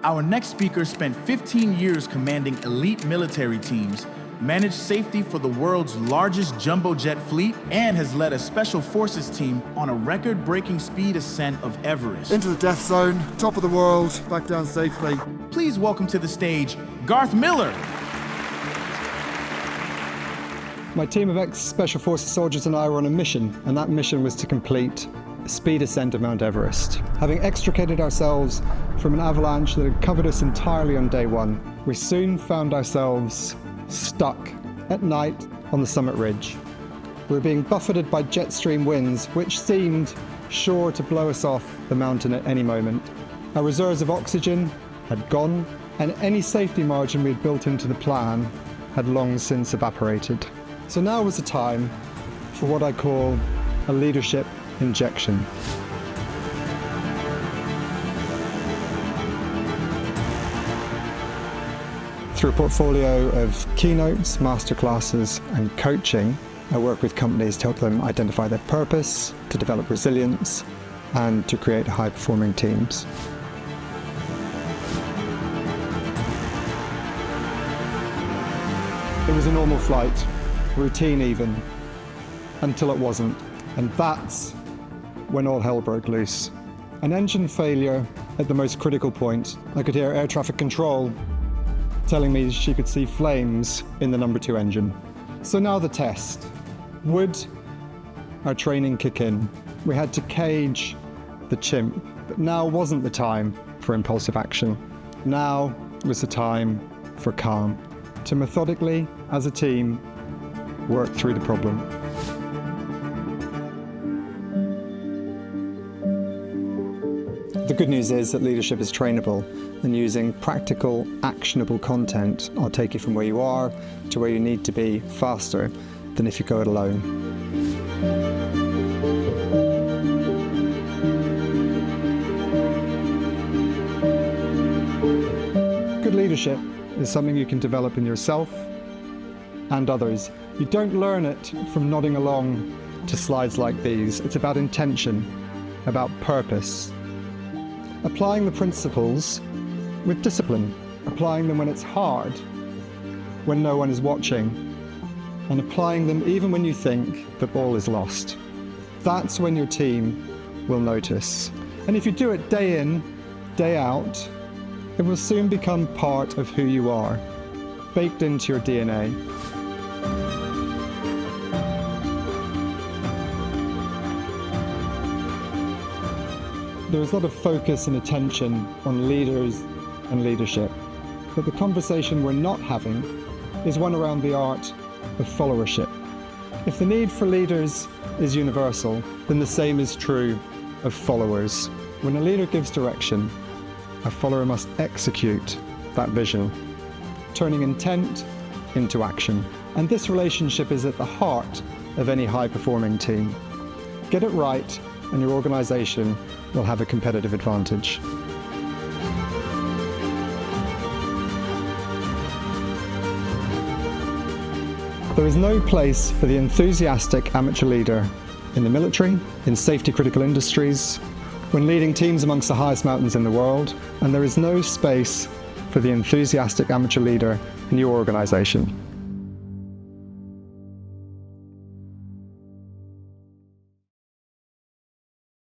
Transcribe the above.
Our next speaker spent 15 years commanding elite military teams, managed safety for the world's largest jumbo jet fleet, and has led a special forces team on a record-breaking speed ascent of Everest. Into the death zone, top of the world, back down safely. Please welcome to the stage, Garth Miller. My team of ex-Special Forces soldiers and I were on a mission, and that mission was to complete a speed ascent of Mount Everest. Having extricated ourselves from an avalanche that had covered us entirely on day one, we soon found ourselves stuck at night on the summit ridge. We were being buffeted by jet stream winds, which seemed sure to blow us off the mountain at any moment. Our reserves of oxygen had gone, and any safety margin we had built into the plan had long since evaporated. So now was the time for what I call a leadership injection. Through a portfolio of keynotes, masterclasses, and coaching, I work with companies to help them identify their purpose, to develop resilience, and to create high-performing teams. It was a normal flight, routine even, until it wasn't. And that's when all hell broke loose. An engine failure at the most critical point. I could hear air traffic control telling me she could see flames in the number 2 engine. So now the test. Would our training kick in? We had to cage the chimp, but now wasn't the time for impulsive action. Now was the time for calm, to methodically, as a team, work through the problem. The good news is that leadership is trainable, and using practical, actionable content, I'll take you from where you are to where you need to be faster than if you go it alone. Good leadership is something you can develop in yourself and others. You don't learn it from nodding along to slides like these. It's about intention, about purpose. Applying the principles with discipline, applying them when it's hard, when no one is watching, and applying them even when you think the ball is lost. That's when your team will notice. And if you do it day in, day out, it will soon become part of who you are, baked into your DNA. There is a lot of focus and attention on leaders and leadership, but the conversation we're not having is one around the art of followership. If the need for leaders is universal, then the same is true of followers. When a leader gives direction, a follower must execute that vision, turning intent into action. And this relationship is at the heart of any high-performing team. Get it right, and your organization will have a competitive advantage. There is no place for the enthusiastic amateur leader in the military, in safety-critical industries, when leading teams amongst the highest mountains in the world, and there is no space for the enthusiastic amateur leader in your organization.